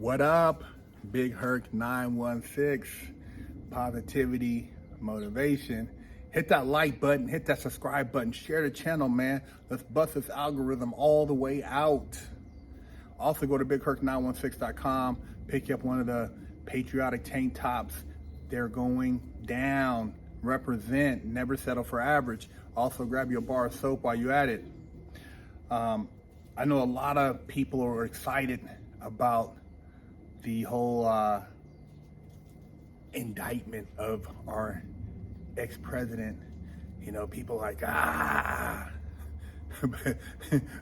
What up? Big Herc 916, positivity, motivation. Hit that like button, hit that subscribe button, share the channel, man. Let's bust this algorithm all the way out. Also go to bigherc916.com, pick up one of the patriotic tank tops. They're going down. Represent, never settle for average. Also grab your bar of soap while you're at it. I know a lot of people are excited about the whole indictment of our ex-president. You know, people like,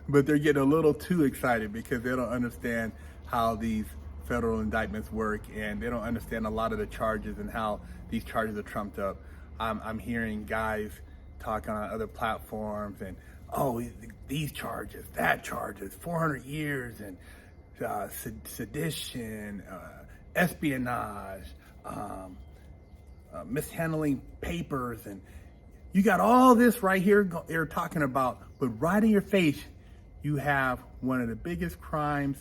but they're getting a little too excited because they don't understand how these federal indictments work, and they don't understand a lot of the charges and how these charges are trumped up. I'm hearing guys talk on other platforms and, oh, these charges, that charges, 400 years, and sedition, espionage, mishandling papers, and you got all this right here they're talking about, but right in your face, you have one of the biggest crimes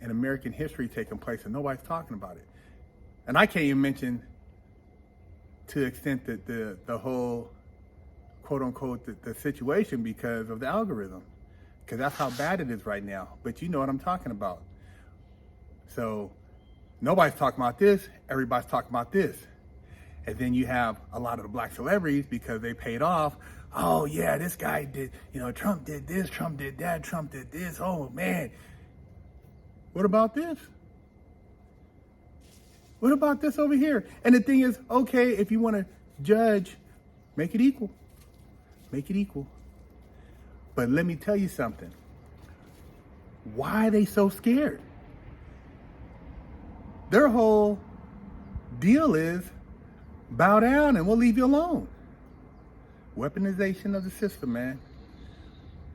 in American history taking place, and nobody's talking about it. And I can't even mention to the extent that the whole quote unquote the situation because of the algorithm, because that's how bad it is right now. But you know what I'm talking about. So nobody's talking about this, everybody's talking about this. And then you have a lot of the black celebrities because they paid off. Oh yeah, this guy did, Trump did this, Trump did that, Trump did this. Oh man, what about this? What about this over here? And the thing is, okay, if you want to judge, make it equal. Make it equal. But let me tell you something. Why are they so scared? Their whole deal is bow down and we'll leave you alone. Weaponization of the system, man.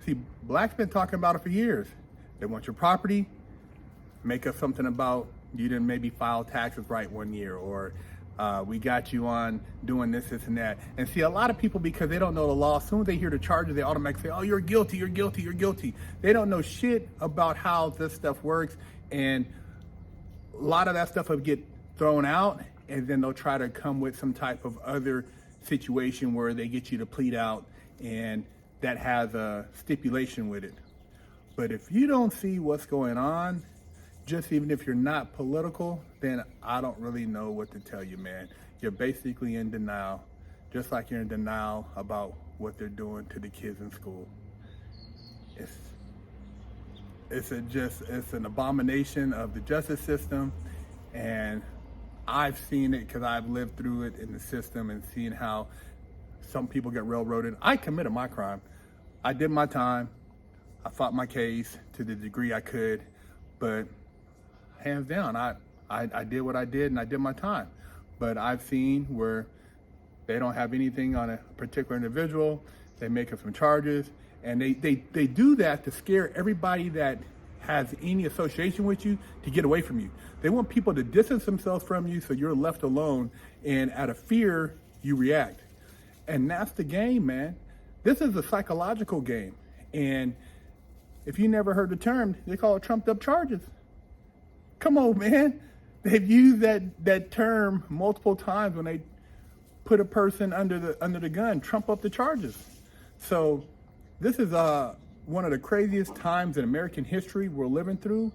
See, blacks been talking about it for years. They want your property, make up something about you didn't maybe file taxes right one year, or we got you on doing this, this, and that. And see, a lot of people, because they don't know the law, as soon as they hear the charges, they automatically say, oh, you're guilty, you're guilty, you're guilty. They don't know shit about how this stuff works, and a lot of that stuff will get thrown out, and then they'll try to come with some type of other situation where they get you to plead out, and that has a stipulation with it. But if you don't see what's going on, just even if you're not political, then I don't really know what to tell you, man. You're basically in denial, just like you're in denial about what they're doing to the kids in school. It's an abomination of the justice system, and I've seen it because I've lived through it in the system and seen how some people get railroaded. I committed my crime. I did my time. I fought my case to the degree I could, but hands down, I did what I did and I did my time. But I've seen where they don't have anything on a particular individual. They make up some charges, and they do that to scare everybody that has any association with you to get away from you. They want people to distance themselves from you so you're left alone, and out of fear, you react. And that's the game, man. This is a psychological game. And if you never heard the term, they call it trumped up charges. Come on, man. They've used that term multiple times when they put a person under the gun, trump up the charges. So this is one of the craziest times in American history we're living through.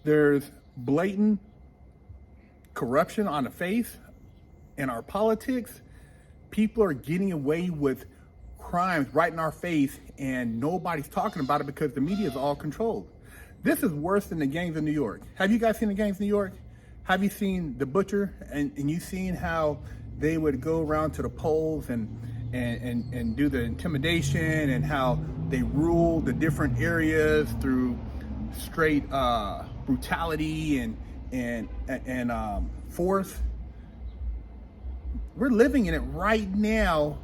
There's blatant corruption on the face in our politics. People are getting away with crimes right in our face, and nobody's talking about it because the media is all controlled. This is worse than the gangs in New York. Have you guys seen the gangs in New York? Have you seen The Butcher? And you seen how they would go around to the polls and do the intimidation, and how they rule the different areas through straight brutality and force? We're living in it right now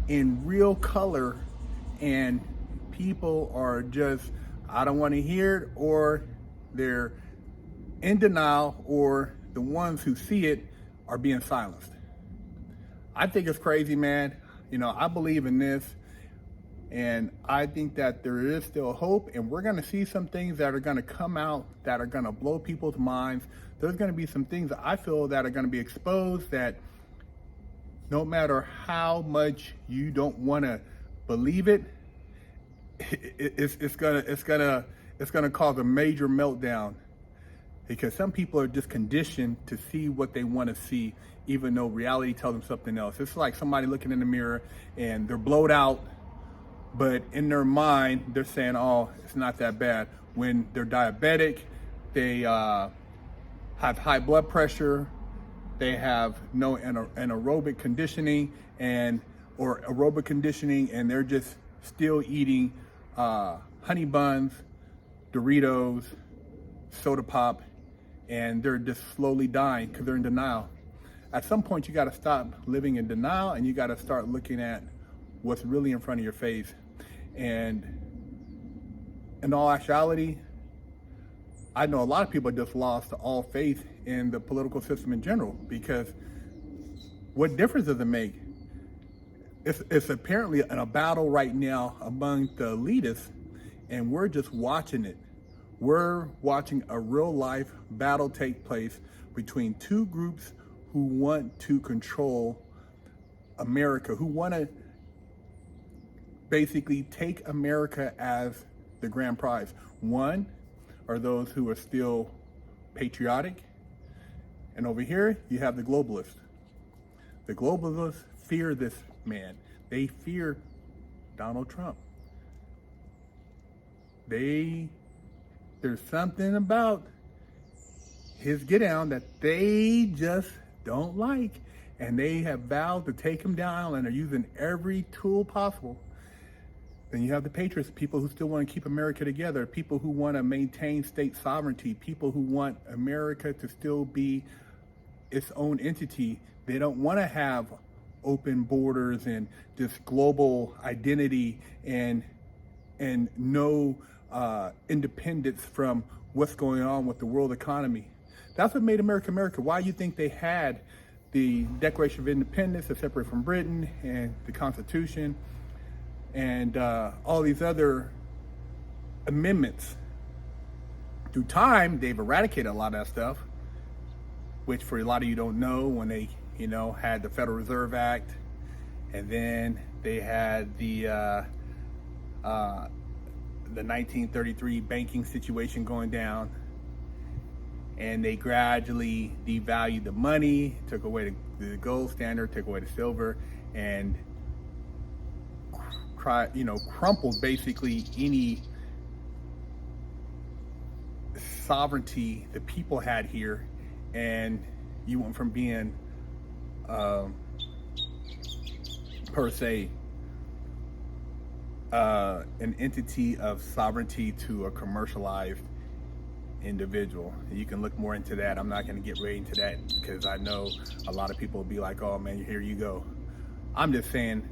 in real color, and people are just, I don't want to hear it, or they're in denial, or the ones who see it are being silenced. I think it's crazy, man. I believe in this. And I think that there is still hope, and we're going to see some things that are going to come out that are going to blow people's minds. There's going to be some things that I feel that are going to be exposed that no matter how much you don't want to believe it, it's gonna cause a major meltdown, because some people are just conditioned to see what they want to see, even though reality tells them something else. It's like somebody looking in the mirror and they're blowed out, but in their mind they're saying, "Oh, it's not that bad." When they're diabetic, they have high blood pressure, they have no anaerobic conditioning or aerobic conditioning, and they're just still eating honey buns, Doritos, soda pop, and they're just slowly dying because they're in denial. At some point, you got to stop living in denial, and you got to start looking at what's really in front of your face. And in all actuality, I know a lot of people just lost all faith in the political system in general, because what difference does it make? It's apparently in a battle right now among the elitists, and we're just watching it. We're watching a real life battle take place between two groups who want to control America, who want to basically take America as the grand prize. One are those who are still patriotic, and over here you have the globalists. The globalists fear this man. They fear Donald Trump. There's something about his get down that they just don't like, and they have vowed to take him down and are using every tool possible. Then you have the Patriots, people who still want to keep America together, people who want to maintain state sovereignty, people who want America to still be its own entity. They don't want to have open borders and this global identity and no independence from what's going on with the world economy. That's what made America America. Why you think they had the Declaration of Independence to separate from Britain, and the Constitution, and all these other amendments? Through time, they've eradicated a lot of that stuff, which for a lot of you don't know, when they had the Federal Reserve Act, and then they had the 1933 banking situation going down, and they gradually devalued the money, took away the gold standard, took away the silver, and crumpled basically any sovereignty the people had here, and you went from being per se an entity of sovereignty to a commercialized individual. You can look more into that. I'm not going to get right into that, because I know a lot of people will be like, "Oh man, here you go." I'm just saying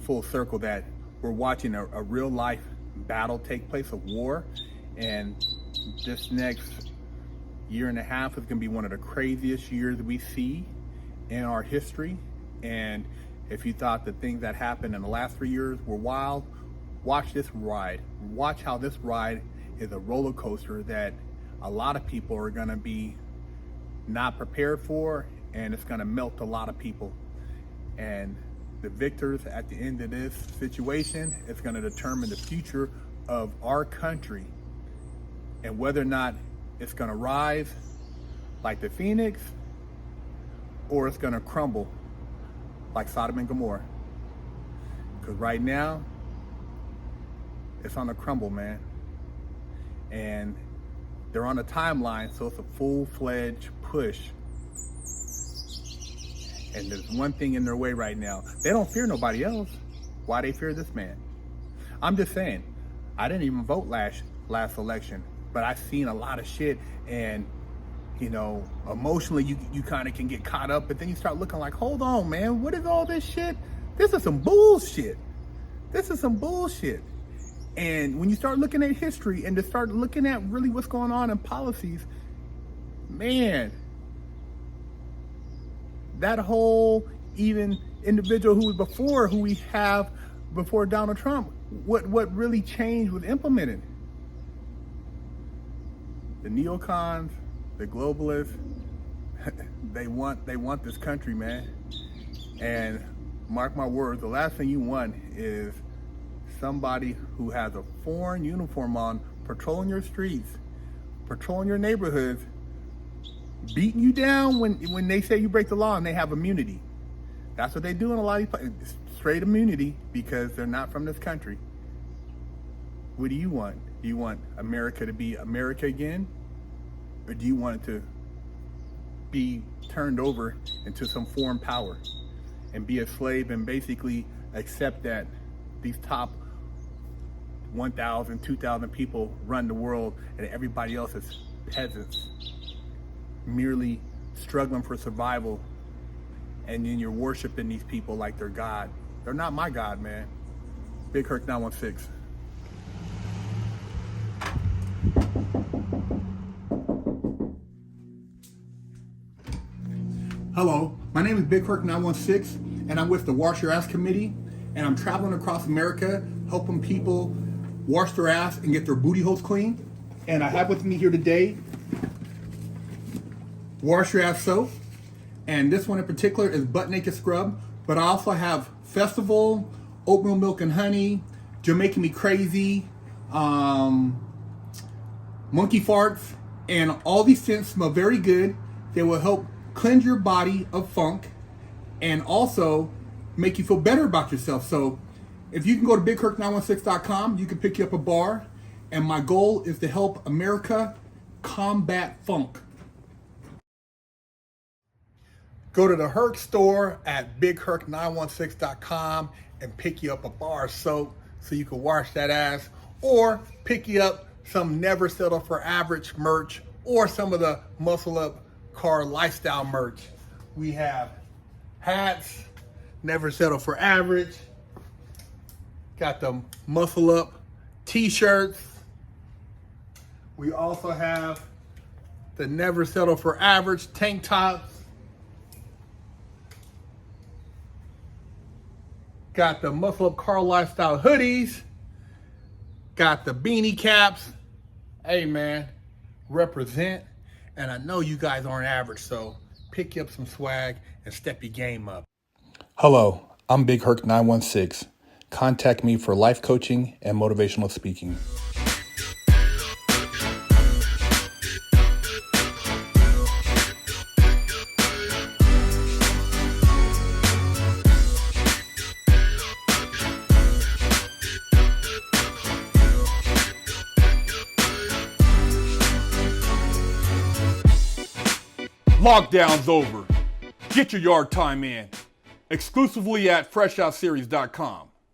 full circle that we're watching a real life battle take place, of war, and this next year and a half is going to be one of the craziest years we see in our history. And if you thought the things that happened in the last 3 years were wild, watch this ride. Watch how this ride is a roller coaster that a lot of people are going to be not prepared for, and it's going to melt a lot of people. And the victors at the end of this situation is going to determine the future of our country, and whether or not it's going to rise like the Phoenix, or it's going to crumble like Sodom and Gomorrah. Because right now, it's on a crumble, man. And they're on a timeline, so it's a full-fledged push. And there's one thing in their way right now. They don't fear nobody else. Why they fear this man? I'm just saying, I didn't even vote last election, but I've seen a lot of shit, and emotionally you kind of can get caught up, but then you start looking like, hold on, man, what is all this shit? This is some bullshit. This is some bullshit. And when you start looking at history and to start looking at really what's going on in policies, man, that whole even individual who was before, who we have before Donald Trump, what really changed was implemented. The neocons, the globalists, they want this country, man. And mark my words, the last thing you want is somebody who has a foreign uniform on, patrolling your streets, patrolling your neighborhoods, beating you down when they say you break the law and they have immunity. That's what they do in a lot of places. Straight immunity because they're not from this country. What do you want? Do you want America to be America again? Or do you want it to be turned over into some foreign power and be a slave and basically accept that these top 1,000, 2,000 people run the world and everybody else is peasants, merely struggling for survival, and then you're worshiping these people like they're God. They're not my God, man. Big Herc 916. Hello, my name is Big Herc 916, and I'm with the Wash Your Ass Committee, and I'm traveling across America helping people wash their ass and get their booty holes clean. And I have with me here today Wash Your Ass Soap, and this one in particular is Butt Naked Scrub, but I also have Festival, Oatmeal Milk and Honey, Jamaican Me Crazy, Monkey Farts, and all these scents smell very good. They will help cleanse your body of funk and also make you feel better about yourself. So if you can go to BigHerc916.com, you can pick you up a bar, and my goal is to help America combat funk. Go to the Herc store at BigHerc916.com and pick you up a bar of soap so you can wash that ass, or pick you up some Never Settle for Average merch or some of the Muscleup Car Lifestyle merch. We have hats, Never Settle for Average, got the Muscleup t-shirts. We also have the Never Settle for Average tank tops. Got the Muscleup Car Lifestyle hoodies. Got the beanie caps. Hey man, represent. And I know you guys aren't average, so pick you up some swag and step your game up. Hello, I'm Big Herc 916. Contact me for life coaching and motivational speaking. Lockdown's over. Get your yard time in. Exclusively at FreshOutSeries.com.